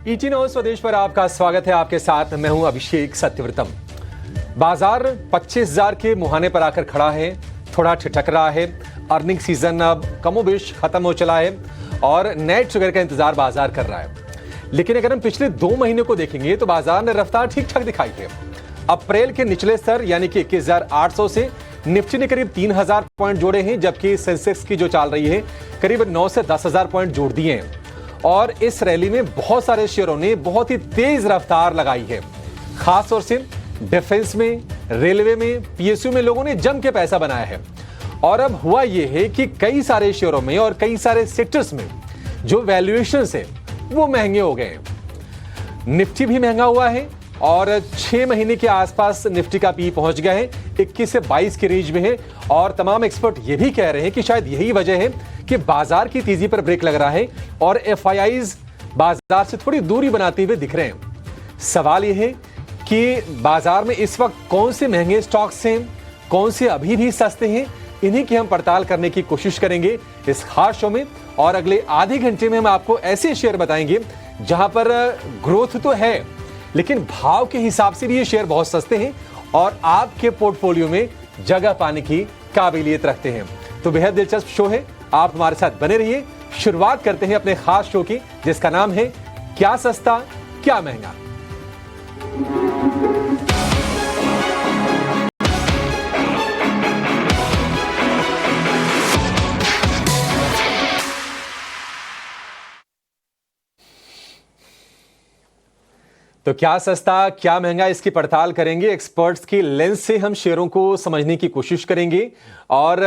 ET news स्वदेश पर आपका स्वागत है। आपके साथ मैं हूं अभिषेक सत्यव्रतम। बाजार 25,000 के मुहाने पर आकर खड़ा है, थोड़ा ठिठक रहा है। अर्निंग सीजन अब कमोबेश खत्म हो चला है और नए ट्रिगर का इंतजार बाजार कर रहा है। लेकिन अगर हम पिछले 2 महीने को देखेंगे तो बाजार ने रफ्तार ठीक ठाक दिखाई है। अप्रैल के निचले स्तर यानी कि 21,800 से निफ्टी ने करीब 3,000 पॉइंट जोड़े हैं, जबकि सेंसेक्स की जो चाल रही है करीब 9 से 10,000 पॉइंट जोड़ दिए हैं। और इस रैली में बहुत सारे शेयरों ने बहुत ही तेज रफ्तार लगाई है। खास तौर से डिफेंस में, रेलवे में, पीएसयू में लोगों ने जम के पैसा बनाया है। और अब हुआ यह है कि कई सारे शेयरों में और कई सारे सेक्टर्स में जो वैल्यूएशन है वो महंगे हो गए हैं। निफ्टी भी महंगा हुआ है और 6 महीने के आसपास निफ्टी का पी पहुंच गया है, 21 से 22 के रेंज में है। और तमाम एक्सपर्ट ये भी कह रहे हैं कि शायद यही वजह है कि बाजार की तेजी पर ब्रेक लग रहा है और एफआईआईज बाजार से थोड़ी दूरी बनाते हुए दिख रहे हैं। सवाल यह है कि बाजार में इस वक्त कौन से महंगे स्टॉक्स हैं, कौन से अभी भी सस्ते हैं, इन्हीं की हम पड़ताल करने की कोशिश करेंगे इस खास शो में। और अगले आधे घंटे में हम आपको ऐसे शेयर बताएंगे जहां पर ग्रोथ तो है लेकिन भाव के हिसाब से भी ये शेयर बहुत सस्ते हैं और आपके पोर्टफोलियो में जगह पाने की काबिलियत रखते हैं। तो बेहद दिलचस्प शो है, आप हमारे साथ बने रहिए। शुरुआत करते हैं अपने खास शो की, जिसका नाम है क्या सस्ता क्या महंगा। तो क्या सस्ता क्या महंगा, इसकी पड़ताल करेंगे। एक्सपर्ट्स की लेंस से हम शेयरों को समझने की कोशिश करेंगे। और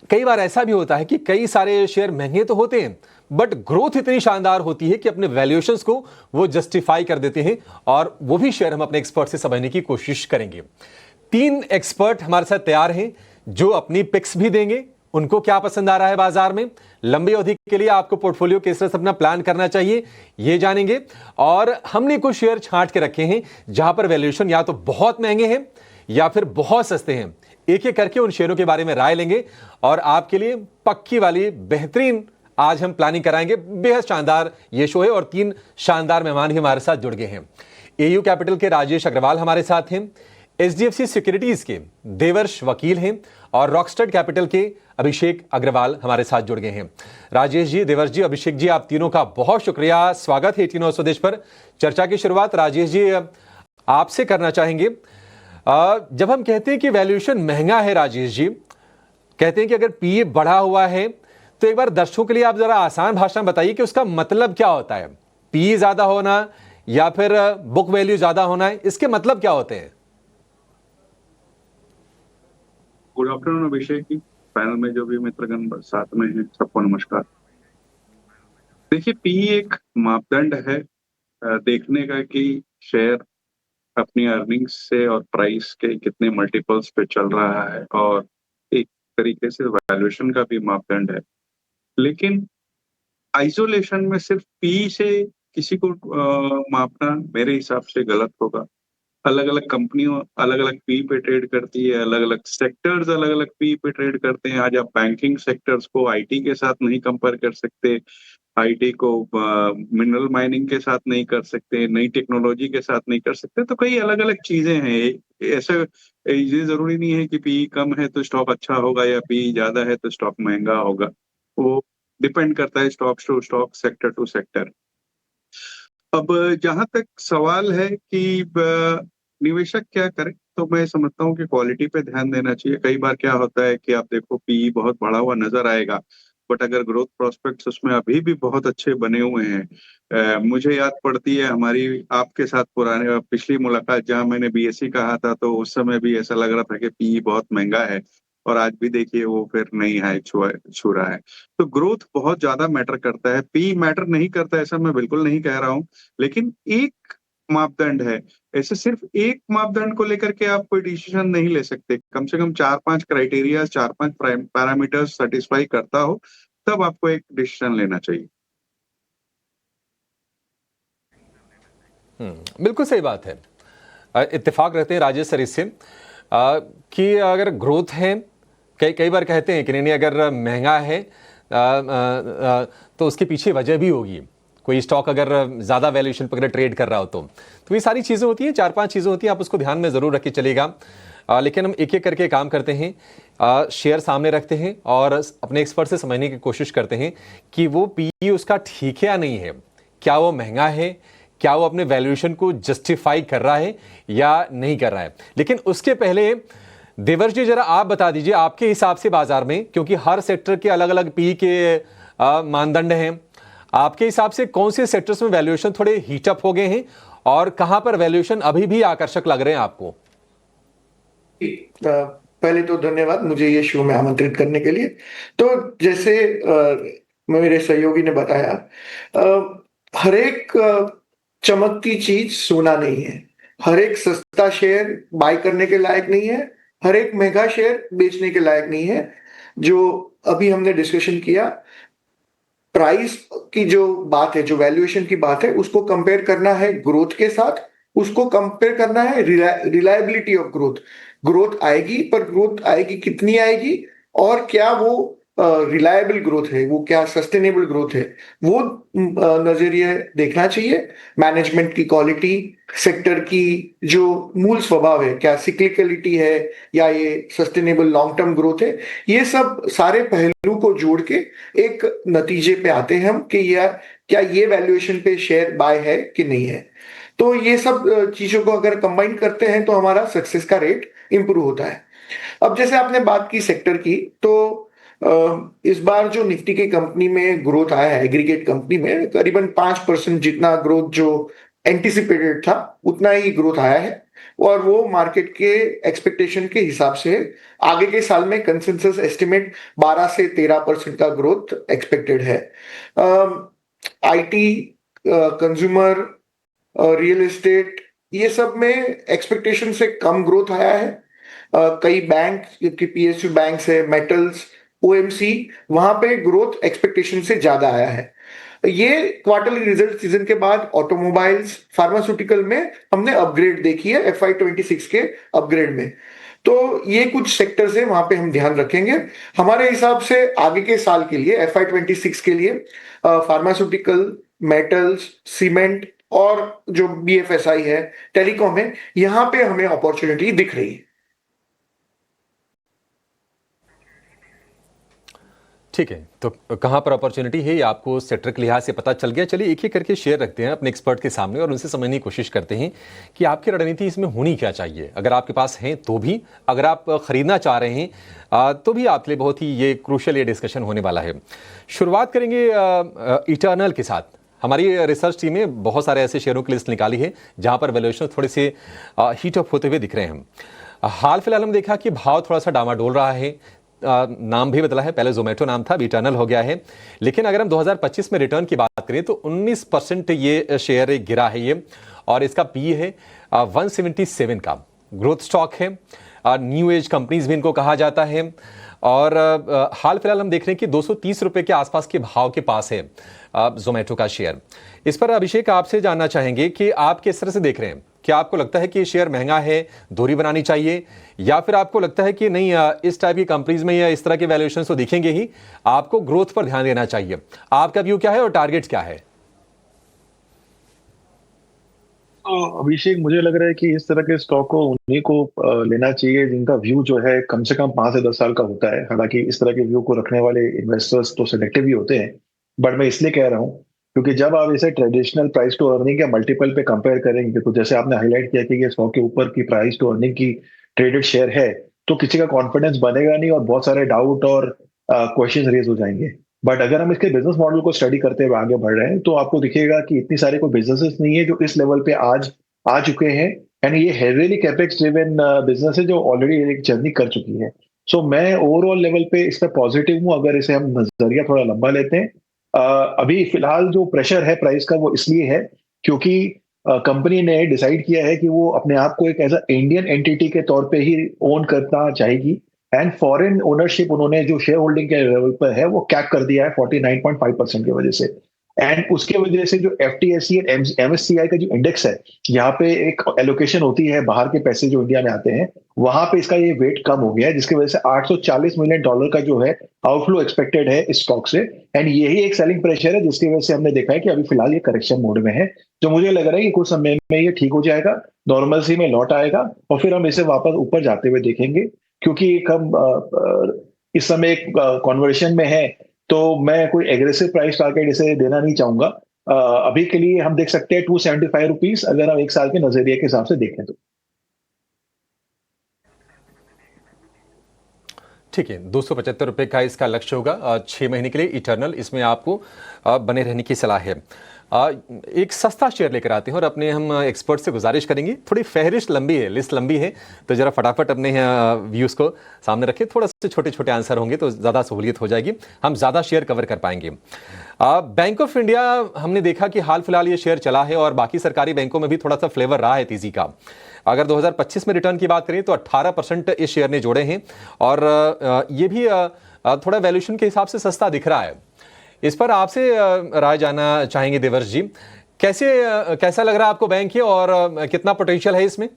कई बार ऐसा भी होता है कि कई सारे शेयर महंगे तो होते हैं बट ग्रोथ इतनी शानदार होती है कि अपने वैल्यूएशंस को वो जस्टिफाई कर देते हैं, और वो भी शेयर हम अपने एक्सपर्ट से समझने की कोशिश करेंगे। 3 एक्सपर्ट हमारे साथ तैयार हैं जो अपनी पिक्स भी देंगे। उनको क्या पसंद आ रहा है बाजार में, लंबी अवधि के लिए आपको पोर्टफोलियो किस तरह से अपना प्लान करना चाहिए, ये जानेंगे। और हमने कुछ शेयर छांट के रखे हैं जहां पर वैल्यूएशन या तो बहुत महंगे हैं या फिर बहुत सस्ते हैं। एक एक करके उन शेयरों के बारे में राय लेंगे और आपके लिए पक्की वाली बेहतरीन आज हम प्लानिंग कराएंगे। बेहद शानदार ये शो है और 3 शानदार मेहमान भी हमारे साथ जुड़ गए हैं। एयू कैपिटल के राजेश अग्रवाल हमारे साथ हैं, एचडीएफसी सिक्योरिटीज के देवर्ष वकील हैं और रॉकस्टार कैपिटल के अभिषेक अग्रवाल हमारे साथ जुड़ गए हैं। राजेश जी, देवर्ष जी, अभिषेक जी, आप तीनों का बहुत शुक्रिया। स्वागत है ET न्यूज़ स्वदेश पर। चर्चा की शुरुआत राजेश जी आपसे करना चाहेंगे। जब हम कहते हैं कि वैल्यूएशन महंगा है, राजेश जी कहते हैं कि अगर पीए बढ़ा हुआ है, तो एक बार दर्शकों के लिए आप जरा आसान भाषा में बताइए कि उसका मतलब क्या होता है। पीए ज्यादा होना या फिर बुक वैल्यू ज्यादा होना है, इसके मतलब क्या होते हैं? Good afternoon Abhishek ji, panel में जो भी मित्रगण साथ में हैं सबको नमस्कार। देखिए, पी एक मापदंड है देखने का कि शेयर अपनी अर्निंग्स से और प्राइस के कितने मल्टीपल्स पे चल रहा है, और एक तरीके से वैल्यूएशन का भी मापदंड है। लेकिन आइसोलेशन में सिर्फ पी से किसी को मापना मेरे हिसाब से गलत होगा। अलग अलग कंपनियों अलग अलग पी पे ट्रेड करती है, अलग अलग सेक्टर्स अलग अलग पी पे ट्रेड करते हैं। आज आप बैंकिंग सेक्टर्स को आईटी के साथ नहीं कंपेयर कर सकते, आईटी को मिनरल माइनिंग के साथ नहीं कर सकते, नई टेक्नोलॉजी के साथ नहीं कर सकते। तो कई अलग अलग चीजें हैं। ऐसे ये जरूरी नहीं है कि पी कम है तो स्टॉक अच्छा होगा या पी ज्यादा है तो स्टॉक महंगा होगा। वो डिपेंड करता है stock to stock, sector to sector. अब जहां तक सवाल है कि निवेशक क्या करे, तो मैं समझता हूँ कि क्वालिटी पे ध्यान देना चाहिए। कई बार क्या होता है कि आप देखो पी बहुत बढ़ा हुआ नजर आएगा बट अगर ग्रोथ प्रोस्पेक्ट्स उसमें अभी भी बहुत अच्छे बने हुए हैं। मुझे याद पड़ती है हमारी आपके साथ पुराने पिछली मुलाकात जहां मैंने बीएससी कहा था, तो उस समय भी ऐसा लग रहा था कि पी बहुत महंगा है और आज भी देखिए वो फिर नहीं है, छू रहा है। तो ग्रोथ बहुत ज्यादा मैटर करता है, पी मैटर नहीं करता ऐसा मैं बिल्कुल नहीं कह रहा हूँ। लेकिन एक मापदंड है, ऐसे सिर्फ एक मापदंड को लेकर के आप कोई डिसीजन नहीं ले सकते। कम से कम 4-5 क्राइटेरिया, 4-5 पैरामीटर्स सेटिस्फाई करता हो तब आपको एक डिसीजन लेना चाहिए। बिल्कुल सही बात है। इत्तेफाक रहते हैं राजेश सर इससे कि अगर ग्रोथ है, कई बार कहते हैं कि नहीं अगर महंगा है तो उसके पीछे वजह भी होगी। कोई स्टॉक अगर ज़्यादा वैल्यूएशन पर अगर ट्रेड कर रहा हो तो ये सारी चीज़ें होती हैं, 4-5 चीज़ें होती हैं, आप उसको ध्यान में ज़रूर रख के चलेगा। लेकिन हम एक एक करके काम करते हैं, शेयर सामने रखते हैं और अपने एक्सपर्ट से समझने की कोशिश करते हैं कि वो पीई उसका ठीक है या नहीं है, क्या वो महंगा है, क्या वो अपने वैल्यूएशन को जस्टिफाई कर रहा है या नहीं कर रहा है। लेकिन उसके पहले देवर्ष जी, जरा आप बता दीजिए आपके हिसाब से बाजार में, क्योंकि हर सेक्टर के अलग अलग पी के मानदंड हैं, आपके हिसाब से कौन से सेक्टर्स में वैल्यूएशन थोड़े हीटअप हो गए हैं और कहां पर वैल्यूएशन अभी भी आकर्षक लग रहे हैं आपको? पहले तो धन्यवाद मुझे ये शो में आमंत्रित करने के लिए। तो जैसे मेरे सहयोगी ने बताया, हर एक चमकती चीज सोना नहीं है, हर एक सस्ता शेयर बाय करने के लायक नहीं है, हर एक महंगा शेयर बेचने के लायक नहीं है। जो अभी हमने डिस्कशन किया, प्राइस की जो बात है, जो वैल्यूएशन की बात है, उसको कंपेयर करना है ग्रोथ के साथ, उसको कंपेयर करना है रिलायबिलिटी ऑफ ग्रोथ। ग्रोथ आएगी, पर ग्रोथ आएगी कितनी आएगी और क्या वो रिलायबल ग्रोथ है, वो क्या सस्टेनेबल ग्रोथ है, वो नजरिए देखना चाहिए। मैनेजमेंट की क्वालिटी, सेक्टर की जो मूल स्वभाव है, क्या सिक्लिकलिटी है या ये सस्टेनेबल लॉन्ग टर्म ग्रोथ है, ये सब सारे पहलू को जोड़ के एक नतीजे पे आते हैं हम कि क्या ये वैल्यूएशन पे शेयर बाय है कि नहीं है। तो ये सब चीजों को अगर कंबाइन करते हैं तो हमारा सक्सेस का रेट इंप्रूव होता है। अब जैसे आपने बात की सेक्टर की, तो इस बार जो निफ्टी की कंपनी में ग्रोथ आया है, एग्रीगेट कंपनी में करीबन 5% जितना ग्रोथ जो एंटिसिपेटेड था उतना ही ग्रोथ आया है, और वो मार्केट के एक्सपेक्टेशन के हिसाब से आगे के साल में कंसेंसस एस्टिमेट 12 से 13% का ग्रोथ एक्सपेक्टेड है। आईटी, कंज्यूमर, रियल एस्टेट, ये सब में एक्सपेक्टेशन से कम ग्रोथ आया है। कई बैंक की पीएसयू बैंक्स है, मेटल्स, ओएमसी, वहां पे ग्रोथ एक्सपेक्टेशन से ज्यादा आया है। ये क्वार्टरली रिजल्ट सीजन के बाद ऑटोमोबाइल्स, फार्मास्यूटिकल में हमने अपग्रेड देखी है FY26 के अपग्रेड में। तो ये कुछ सेक्टर्स है, वहां पे हम ध्यान रखेंगे। हमारे हिसाब से आगे के साल के लिए, FY26 के लिए, फार्मास्यूटिकल, मेटल्स, सीमेंट और जो BFSI है, टेलीकॉम है, यहां पे हमें अपॉर्चुनिटी दिख रही है। ठीक है, तो कहां पर अपॉर्चुनिटी है ये आपको सेक्टर के लिहाज से पता चल गया। चलिए एक एक करके शेयर रखते हैं अपने एक्सपर्ट के सामने और उनसे समझने की कोशिश करते हैं कि आपकी रणनीति इसमें होनी क्या चाहिए। अगर आपके पास है तो भी, अगर आप खरीदना चाह रहे हैं तो भी आपके लिए बहुत ही ये क्रूशियल ये डिस्कशन होने वाला है। शुरुआत करेंगे इटर्नल के साथ। हमारी रिसर्च टीम ने बहुत सारे ऐसे शेयरों की लिस्ट निकाली है जहां पर वैल्यूएशन थोड़े से हीट अप होते हुए दिख रहे हैं। हाल फिलहाल हम देखा कि भाव थोड़ा सा डामाडोल रहा है, नाम भी बदला है, पहले जोमेटो नाम था, अभी इटर्नल हो गया है। लेकिन अगर हम 2025 में रिटर्न की बात करें तो 19% ये शेयर गिरा है ये, और इसका पी है 177 का। ग्रोथ स्टॉक है, न्यू एज कंपनीज भी इनको कहा जाता है, और हाल फिलहाल हम देख रहे हैं कि 230 रुपए के आसपास के भाव के पास है जोमेटो का शेयर। इस पर अभिषेक आपसे जानना चाहेंगे कि आप किस तरह से देख रहे हैं, क्या आपको लगता है कि ये शेयर महंगा है, दूरी बनानी चाहिए, या फिर आपको लगता है कि नहीं, इस टाइप की कंपनीज में या इस तरह के वैल्यूएशन तो दिखेंगे ही, आपको ग्रोथ पर ध्यान देना चाहिए? आपका व्यू क्या है और टारगेट क्या है? तो अभिषेक, मुझे लग रहा है कि इस तरह के स्टॉक को उन्हीं को लेना चाहिए जिनका व्यू जो है कम से कम 5 से 10 साल का होता है। हालांकि इस तरह के व्यू को रखने वाले इन्वेस्टर्स तो सिलेक्टिव ही होते हैं, बट मैं इसलिए कह रहा हूँ क्योंकि जब आप इसे ट्रेडिशनल प्राइस टू अर्निंग या मल्टीपल पे कंपेयर करेंगे, तो जैसे आपने हाईलाइट किया कि ये स्टॉक के ऊपर की प्राइस टू अर्निंग की ट्रेडेड शेयर है, तो किसी का कॉन्फिडेंस बनेगा नहीं और बहुत सारे डाउट और क्वेश्चन रेज हो जाएंगे। बट अगर हम इसके बिजनेस मॉडल को स्टडी करते हुए आगे बढ़ रहे हैं तो आपको दिखेगा कि इतनी सारे कोई बिजनेसेस नहीं है जो इस लेवल पे आज आ चुके हैं, एंड ये हेवीली कैपेक्स ड्रिवन बिजनेस है जो ऑलरेडी एक जर्नी कर चुकी है। सो मैं ओवरऑल लेवल पे इस पर पॉजिटिव हूँ अगर इसे हम नजरिया थोड़ा लंबा लेते हैं। अभी फिलहाल जो प्रेशर है प्राइस का वो इसलिए है क्योंकि कंपनी ने डिसाइड किया है कि वो अपने आप को एक एज इंडियन एंटिटी के तौर पे ही ओन करना चाहेगी, एंड फॉरेन ओनरशिप उन्होंने जो शेयर होल्डिंग के लेवल पर है वो कैप कर दिया है 49.5% की वजह से। एंड उसके वजह से जो FTSE और MSCI का जो इंडेक्स है, यहाँ पे एक एलोकेशन होती है बाहर के पैसे जो इंडिया में आते हैं, वहां पे इसका ये वेट कम हो गया है, जिसकी वजह से $840 मिलियन का जो है आउटफ्लो एक्सपेक्टेड है इस स्टॉक से। एंड यही एक सेलिंग प्रेशर है, जिसकी वजह से हमने देखा है कि अभी फिलहाल ये करेक्शन मोड में है। तो मुझे लग रहा है कि कुछ समय में ये ठीक हो जाएगा, नॉर्मलसी में लौट आएगा, और फिर हम इसे वापस ऊपर जाते हुए देखेंगे, क्योंकि हम इस समय एक कॉन्वर्शन में है। तो मैं कोई एग्रेसिव प्राइस टारगेट इसे देना नहीं चाहूंगा। अभी के लिए हम देख सकते हैं ₹275, अगर हम एक साल के नजरिए के हिसाब से देखें तो। ठीक है, ₹275 का इसका लक्ष्य होगा 6 महीने के लिए इटर्नल, इसमें आपको बने रहने की सलाह है। एक सस्ता शेयर लेकर आते हैं और अपने हम एक्सपर्ट से गुजारिश करेंगे, थोड़ी फहरिस्त लंबी है, लिस्ट लंबी है, तो जरा फटाफट अपने व्यूज़ को सामने रखें, थोड़ा से छोटे छोटे आंसर होंगे तो ज़्यादा सहूलियत हो जाएगी, हम ज़्यादा शेयर कवर कर पाएंगे। बैंक ऑफ इंडिया हमने देखा कि हाल फिलहाल ये शेयर चला है और बाकी सरकारी बैंकों में भी थोड़ा सा फ्लेवर रहा है तेजी का। अगर 2025 में रिटर्न की बात करें तो 18% इस शेयर ने जोड़े हैं और ये भी थोड़ा वैल्यूएशन के हिसाब से सस्ता दिख रहा है। इस पर आपसे राय जानना चाहेंगे देवर्ष जी, कैसा लग रहा है आपको बैंक ये और कितना पोटेंशियल है इसमें?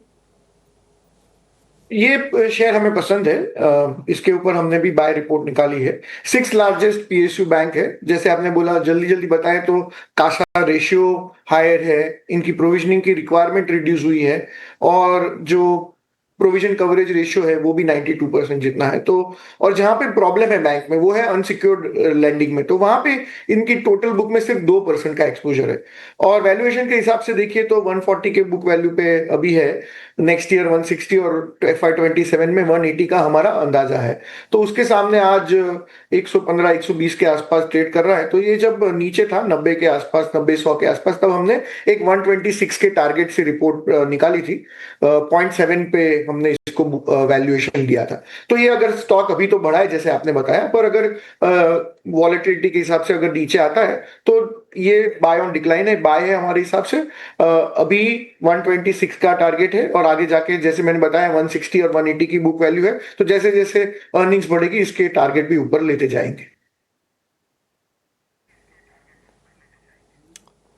ये शेयर हमें पसंद है। इसके ऊपर हमने भी बाय रिपोर्ट निकाली है। 6th लार्जेस्ट PSU बैंक है। जैसे आपने बोला, जल्दी जल्दी बताएं तो कासा रेशियो हायर है, इनकी प्रोविजनिंग की रिक्वायरमेंट रिड्यूस हुई है, और जो प्रोविजन कवरेज रेशियो है वो भी 92% जितना है। तो और जहां पे प्रॉब्लम है बैंक में वो है अनसिक्योर्ड लेंडिंग में, तो वहां पे इनकी टोटल बुक में सिर्फ 2% का एक्सपोजर है। और वैल्यूएशन के हिसाब से देखिए तो 140 के बुक वैल्यू पे अभी है, नेक्स्ट ईयर 160 और FY27 में 180 का हमारा अंदाजा है। तो उसके सामने आज 115-120 के आसपास ट्रेड कर रहा है। तो ये जब नीचे था 90 के आसपास, 90-100 के आसपास, तब हमने एक 126 के टारगेट से रिपोर्ट निकाली थी। 0.7 पे हमने इसको वैल्यूएशन दिया था। तो ये अगर स्टॉक अभी तो बढ़ा है जैसे आपने बताया, पर अगर वॉलेटिलिटी के हिसाब से अगर नीचे आता है तो ये बाय ऑन डिक्लाइन है, बाय है हमारे हिसाब से। अभी 126 का टारगेट है और आगे जाके जैसे मैंने बताया 160 और 180 की बुक वैल्यू है। तो जैसे जैसे अर्निंग्स बढ़ेगी इसके टारगेट भी ऊपर लेते जाएंगे।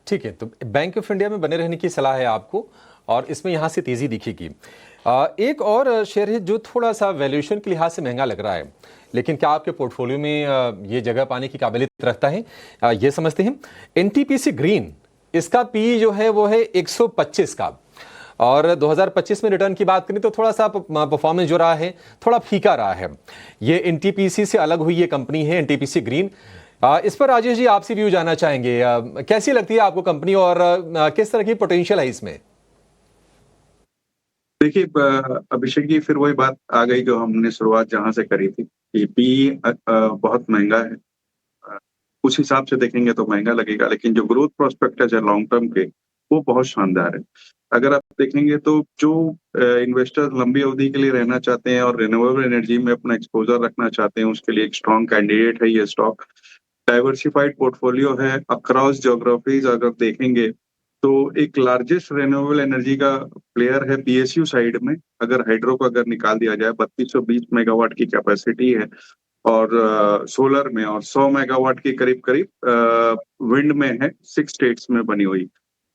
ठीक है, तो बैंक ऑफ इंडिया में बने रहने की सलाह है आपको और इसमें यहाँ से तेजी दिखेगी। एक और शेयर है जो थोड़ा सा वैल्यूएशन के लिहाज से महंगा लग रहा है, लेकिन क्या आपके पोर्टफोलियो में ये जगह पाने की काबिलियत रखता है, ये समझते हैं। NTPC ग्रीन, इसका पी जो है वो है 125 का, और 2025 में रिटर्न की बात करें तो थोड़ा सा परफॉर्मेंस जो रहा है थोड़ा फीका रहा है। ये NTPC से अलग हुई ये कंपनी है NTPC ग्रीन। इस पर राजेश जी आपसे व्यू जानना चाहेंगे, कैसी लगती है आपको कंपनी और किस तरह की पोटेंशियल है इसमें? देखिए अभिषेक जी, फिर वही बात आ गई जो हमने शुरुआत जहां से करी थी कि पी बहुत महंगा है। उस हिसाब से देखेंगे तो महंगा लगेगा, लेकिन जो ग्रोथ प्रोस्पेक्टस है लॉन्ग टर्म के वो बहुत शानदार है। अगर आप देखेंगे तो जो इन्वेस्टर्स लंबी अवधि के लिए रहना चाहते हैं और रिन्यूएबल एनर्जी में अपना एक्सपोजर रखना चाहते हैं, उसके लिए एक स्ट्रॉन्ग कैंडिडेट है ये स्टॉक। डाइवर्सिफाइड पोर्टफोलियो है अक्रॉस ज्योग्राफीज। अगर देखेंगे तो एक लार्जेस्ट रिन्यूएबल एनर्जी का प्लेयर है PSU साइड में। अगर हाइड्रो को अगर निकाल दिया जाए 3220 मेगावाट की कैपेसिटी है, और सोलर में और 100 मेगावाट की करीब करीब विंड में है, 6 स्टेट्स में बनी हुई।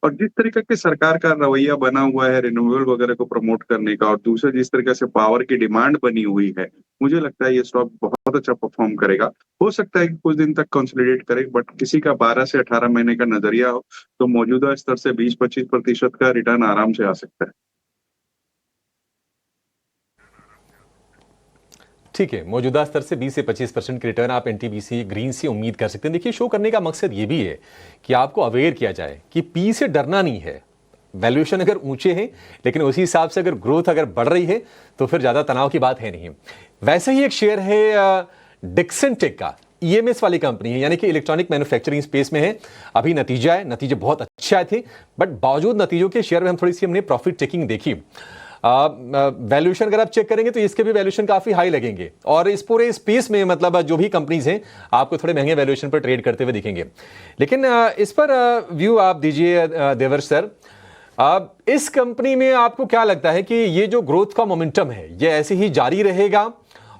और जिस तरीके के सरकार का रवैया बना हुआ है रिन्यूएबल वगैरह को प्रमोट करने का, और दूसरे जिस तरीके से पावर की डिमांड बनी हुई है, मुझे लगता है ये स्टॉक बहुत अच्छा परफॉर्म करेगा। हो सकता है कि कुछ दिन तक कंसोलिडेट करे, बट किसी का 12 से 18 महीने का नजरिया हो तो मौजूदा स्तर से 20-25% का रिटर्न आराम से आ सकता है। ठीक है, मौजूदा स्तर से 20 से 25% की रिटर्न आप NTPC ग्रीन से उम्मीद कर सकते हैं। देखिए, शो करने का मकसद ये भी है कि आपको अवेयर किया जाए कि पी से डरना नहीं है। वैल्यूएशन अगर ऊंचे हैं लेकिन उसी हिसाब से अगर ग्रोथ अगर बढ़ रही है तो फिर ज़्यादा तनाव की बात है नहीं। वैसे ही एक शेयर है डिक्सन टेक का, EMS वाली कंपनी है, यानी कि इलेक्ट्रॉनिक मैन्युफैक्चरिंग स्पेस में है। अभी नतीजे बहुत अच्छे आए थे, बट बावजूद नतीजों के शेयर में हमने प्रॉफिट टेकिंग देखी। वैल्यूएशन अगर आप चेक करेंगे तो इसके भी वैल्यूएशन काफी हाई लगेंगे, और इस पूरे स्पेस में मतलब जो भी कंपनीज हैं आपको थोड़े महंगे वैल्यूएशन पर ट्रेड करते हुए दिखेंगे। लेकिन इस पर व्यू आप दीजिए देवर्ष सर। इस कंपनी में आपको क्या लगता है कि ये जो ग्रोथ का मोमेंटम है ये ऐसे ही जारी रहेगा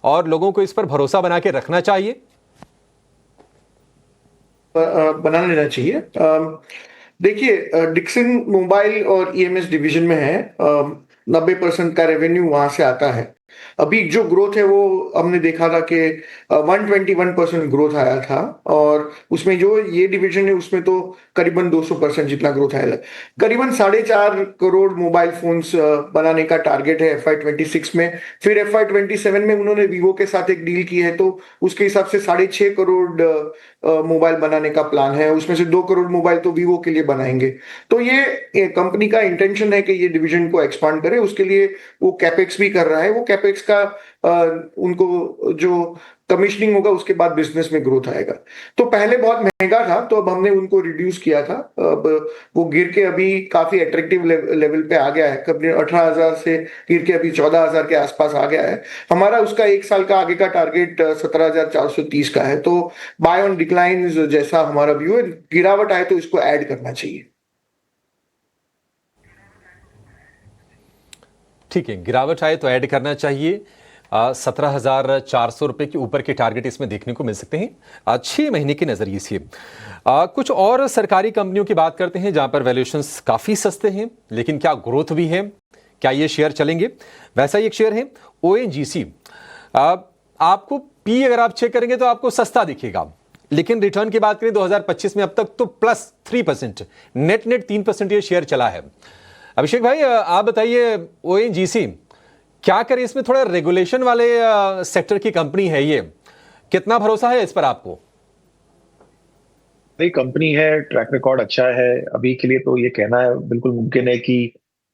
और लोगों को इस पर भरोसा बना के रखना चाहिए? बना लेना चाहिए। देखिए, डिक्सन मोबाइल और ईएमएस डिवीजन में है, 90% का रेवेन्यू वहां से आता है। अभी जो ग्रोथ है वो हमने देखा था कि 121% ग्रोथ आया था, और उसमें जो ये डिवीजन है उसमें तो करीबन 200% जितना ग्रोथ आया है। करीबन 4.5 करोड़ मोबाइल फोन्स बनाने का टारगेट है FY26 में। फिर FY27 में उन्होंने वीवो के साथ एक डील की है, तो उसके हिसाब से 6.5 करोड़ मोबाइल बनाने का प्लान है। उसमें से 2 करोड़ मोबाइल तो वीवो के लिए बनाएंगे। तो ये कंपनी का इंटेंशन है कि ये डिवीजन को एक्सपांड करे, उसके लिए वो कैपेक्स भी कर रहा है। वो कैपेक्स का उनको जो कमिश्निंग होगा उसके बाद बिजनेस में ग्रोथ आएगा। तो पहले बहुत महंगा था, तो अब हमने उनको रिड्यूस किया था। अब वो गिर के अभी काफी अट्रैक्टिव लेवल पे आ गया है। कभी 18,000 से गिर के अभी 14,000 के आसपास आ गया है। हमारा उसका एक साल का आगे का टारगेट 17,430 का है। तो बाय ऑन डिक्लाइन जैसा हमारा व्यू है, गिरावट आए तो इसको ऐड करना चाहिए। ठीक है, गिरावट आए तो ऐड करना चाहिए। 17,400 रुपए के ऊपर के टारगेट इसमें देखने को मिल सकते हैं 6 महीने के नजरिए से। कुछ और सरकारी कंपनियों की बात करते हैं जहां पर वैल्यूएशंस काफी सस्ते हैं, लेकिन क्या ग्रोथ भी है, क्या ये शेयर चलेंगे? वैसा ही एक शेयर है ONGC। आपको पी अगर आप चेक करेंगे तो आपको सस्ता दिखेगा, लेकिन रिटर्न की बात करें 2025 में अब तक तो +3%, नेट 3% ये शेयर चला है। अभिषेक भाई, आप बताइए, ONGC क्या करे? इसमें थोड़ा रेगुलेशन वाले सेक्टर की कंपनी है, ये कितना भरोसा है इस पर आपको? नई कंपनी है, ट्रैक रिकॉर्ड अच्छा है। अभी के लिए तो ये कहना है बिल्कुल मुमकिन है कि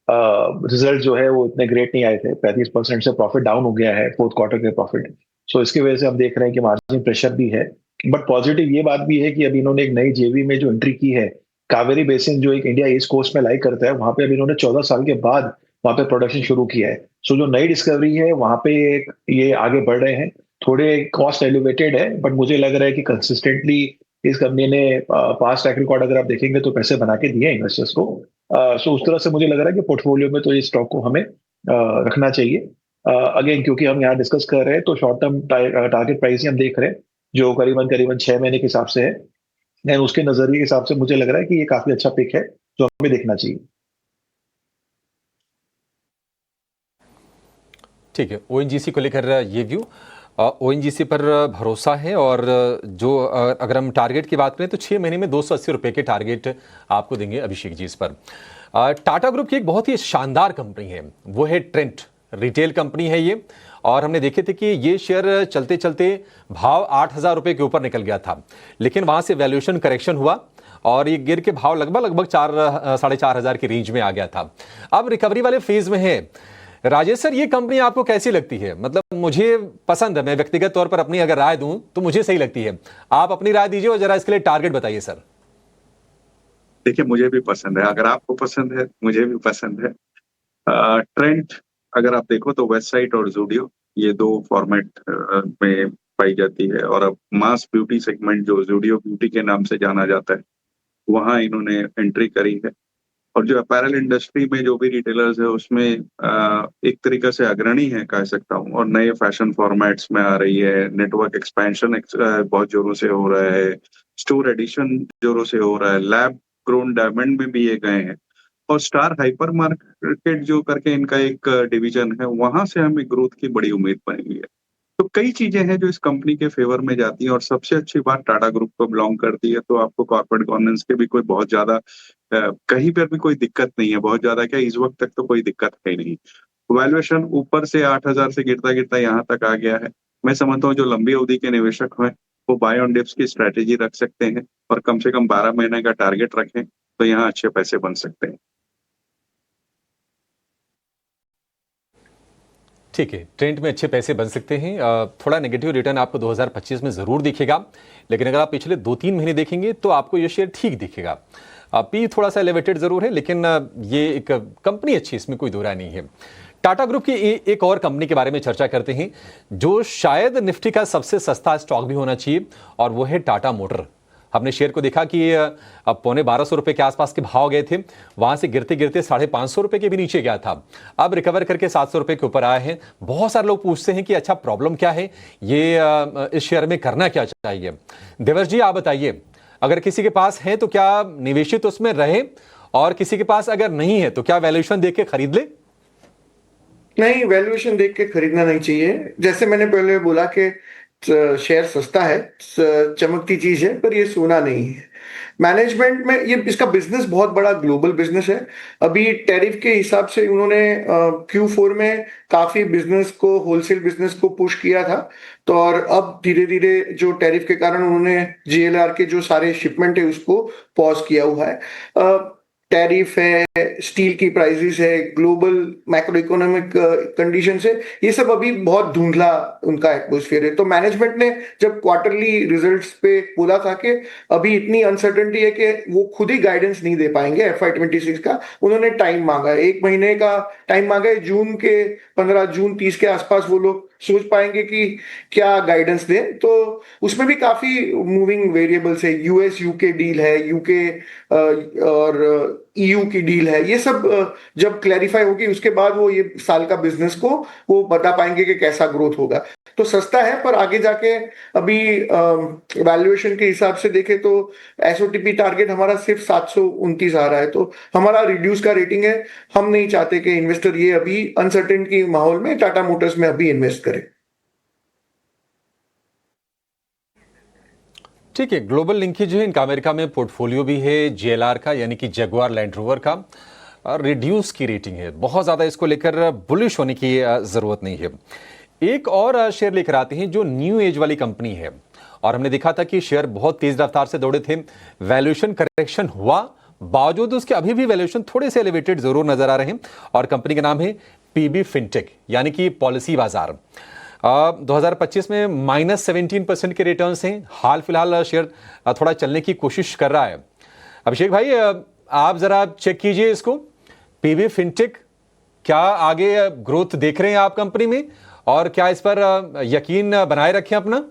रिजल्ट जो है वो इतने ग्रेट नहीं आए थे। 35% से प्रॉफिट डाउन हो गया है फोर्थ क्वार्टर के प्रॉफिट। सो इसकी वजह से हम देख रहे हैं कि मार्जिन प्रेशर भी है। बट पॉजिटिव ये बात भी है कि अभी इन्होंने एक नई जेवी में जो एंट्री की है, कावेरी बेसिन जो एक इंडिया ईस्ट कोस्ट में लाई करता है, वहां पे अभी इन्होंने 14 साल के बाद वहां पे प्रोडक्शन शुरू किया है। सो जो नई डिस्कवरी है वहां पे ये आगे बढ़ रहे हैं। थोड़े कॉस्ट एलिवेटेड है, बट मुझे लग रहा है कि कंसिस्टेंटली इस कंपनी ने पास्ट ट्रैक रिकॉर्ड अगर आप देखेंगे तो पैसे बना के दिए इन्वेस्टर्स को। सो उस तरह से मुझे लग रहा है कि पोर्टफोलियो में तो ये स्टॉक को हमें रखना चाहिए। अगेन, क्योंकि हम यहाँ डिस्कस कर रहे हैं तो शॉर्ट टर्म टारगेट प्राइस ही हम देख रहे हैं, जो करीबन 6 महीने के हिसाब से है। एंड उसके नजरिए के हिसाब से मुझे लग रहा है कि ये काफी अच्छा पिक है जो हमें देखना चाहिए। ठीक है, ONGC को लेकर ये व्यू। ONGC पर भरोसा है, और जो अगर हम टारगेट की बात करें तो 6 महीने में 280 रुपए के टारगेट आपको देंगे अभिषेक जी इस पर। टाटा ग्रुप की एक बहुत ही शानदार कंपनी है, वो है ट्रेंट, रिटेल कंपनी है ये। और हमने देखे थे कि ये शेयर चलते चलते भाव 8,000 रुपए के ऊपर निकल गया था, लेकिन वहां से वैल्यूएशन करेक्शन हुआ और ये गिर के भाव लगभग 4,500 की रेंज में आ गया था। अब रिकवरी वाले फेज में है। राजेश सर, ये कंपनी आपको कैसी लगती है? मतलब मुझे पसंद है, मैं व्यक्तिगत तौर पर अपनी अगर राय दूं तो मुझे सही लगती है। आप अपनी राय दीजिए और जरा इसके लिए टारगेट बताइए सर। देखिए, मुझे भी पसंद है, अगर आपको पसंद है मुझे भी पसंद है। ट्रेंड अगर आप देखो तो वेबसाइट और ज़ूडियो, ये 2 फॉर्मेट में पाई जाती है। और अब मास ब्यूटी सेगमेंट जो ज़ूडियो ब्यूटी के नाम से जाना जाता है, वहां इन्होंने एंट्री करी है। और जो अपैरल इंडस्ट्री में जो भी रिटेलर्स है उसमें एक तरीके से अग्रणी है कह सकता हूँ। और नए फैशन फॉर्मेट्स में आ रही है, नेटवर्क एक्सपेंशन बहुत जोरों से हो रहा है, स्टोर एडिशन जोरों से हो रहा है, लैब ग्रोन डायमंड में भी ये गए हैं। और स्टार हाइपर मार्केट जो करके इनका एक डिवीजन है, वहां से हमें ग्रोथ की बड़ी उम्मीद बनी हुई है। तो कई चीजें हैं जो इस कंपनी के फेवर में जाती हैं। और सबसे अच्छी बात, टाटा ग्रुप को बिलोंग करती है तो आपको कॉर्पोरेट गवर्नेंस के भी कोई बहुत ज्यादा कहीं पर भी कोई दिक्कत नहीं है। बहुत ज्यादा क्या, इस वक्त तक तो कोई दिक्कत है ही नहीं। वैल्यूएशन ऊपर से 8,000 से गिरता गिरता यहाँ तक आ गया है। मैं समझता हूँ जो लंबी अवधि के निवेशक हैं वो बाय ऑन डिप्स की स्ट्रेटेजी रख सकते हैं और कम से कम 12 महीने का टारगेट रखें तो यहाँ अच्छे पैसे बन सकते हैं। ठीक है, ट्रेंड में अच्छे पैसे बन सकते हैं। थोड़ा नेगेटिव रिटर्न आपको 2025 में जरूर दिखेगा, लेकिन अगर आप पिछले 2-3 महीने देखेंगे तो आपको ये शेयर ठीक दिखेगा। पी थोड़ा सा एलिवेटेड जरूर है, लेकिन ये एक कंपनी अच्छी, इसमें कोई दो राय नहीं है। टाटा ग्रुप की एक और कंपनी के बारे में चर्चा करते हैं जो शायद निफ्टी का सबसे सस्ता स्टॉक भी होना चाहिए, और वो है टाटा मोटर। हमने शेयर को देखा कि अब 1250 रुपए के आसपास के भाव गए थे, वहां से गिरते गिरते 550 रुपए के भी नीचे गया था। अब रिकवर करके 700 रुपए के ऊपर आए हैं। बहुत सारे लोग पूछते हैं कि अच्छा प्रॉब्लम क्या है, ये इस शेयर में करना क्या चाहिए? देवर्ष जी आप बताइए, अगर किसी के पास है तो क्या निवेशित उसमें रहे, और किसी के पास अगर नहीं है तो क्या वैल्यूएशन देख के खरीद ले? नहीं, वैल्यूएशन देख के खरीदना नहीं चाहिए। जैसे मैंने पहले बोला कि शेयर सस्ता है, चमकती चीज है, पर ये सोना नहीं है। मैनेजमेंट में ये इसका बिजनेस बहुत बड़ा ग्लोबल बिजनेस है। अभी टैरिफ के हिसाब से उन्होंने Q4 में काफी बिजनेस को, होलसेल बिजनेस को पुश किया था। तो और अब धीरे धीरे जो टैरिफ के कारण उन्होंने JLR के जो सारे शिपमेंट है उसको पॉज किया हुआ है। टैरिफ है, स्टील की प्राइसेस है, ग्लोबल मैक्रो इकोनॉमिक कंडीशन है, ये सब अभी बहुत धुंधला उनका एटमॉस्फेयर है। तो मैनेजमेंट ने जब क्वार्टरली रिजल्ट्स पे बोला था कि अभी इतनी अनसर्टेनिटी है कि वो खुद ही गाइडेंस नहीं दे पाएंगे FY26 का, उन्होंने टाइम मांगा है, 1 महीने का टाइम मांगा है। जून के 15, जून 30 के आसपास वो लोग सोच पाएंगे कि क्या गाइडेंस दें। तो उसमें भी काफी मूविंग वेरिएबल्स है, US UK डील है, UK और EU की डील है। ये सब जब क्लैरिफाई होगी उसके बाद वो ये साल का बिजनेस को वो बता पाएंगे कि कैसा ग्रोथ होगा। तो सस्ता है, पर आगे जाके अभी वैल्यूएशन के हिसाब से देखें तो SOTP टारगेट हमारा सिर्फ 729 आ रहा है। तो हमारा रिड्यूस का रेटिंग है। हम नहीं चाहते कि इन्वेस्टर ये अभी अनसर्टेन की माहौल में टाटा मोटर्स में अभी इन्वेस्ट करे। ठीक है, ग्लोबल लिंकेज है इनका, अमेरिका में पोर्टफोलियो भी है JLR का, यानी कि जगुआर लैंड रोवर का, और रिड्यूस की रेटिंग है। बहुत ज़्यादा इसको लेकर बुलिश होने की ज़रूरत नहीं है। एक और शेयर लेकर आते हैं जो न्यू एज वाली कंपनी है, और हमने देखा था कि शेयर बहुत तेज रफ्तार से दौड़े थे, वैल्यूएशन करेक्शन हुआ, बावजूद उसके अभी भी वैल्यूएशन थोड़े से एलिवेटेड जरूर नजर आ रहे हैं। और कंपनी का नाम है PB फिनटेक, यानी कि पॉलिसी बाजार। 2025 में -17% के रिटर्न्स हैं। हाल फिलहाल शेयर थोड़ा चलने की कोशिश कर रहा है। अभिषेक भाई, आप जरा चेक कीजिए इसको, PB फिनटेक, क्या आगे ग्रोथ देख रहे हैं आप कंपनी में, और क्या इस पर यकीन बनाए रखें अपना?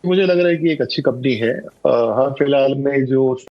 मुझे लग रहा है कि एक अच्छी कंपनी है। हाँ, फिलहाल में जो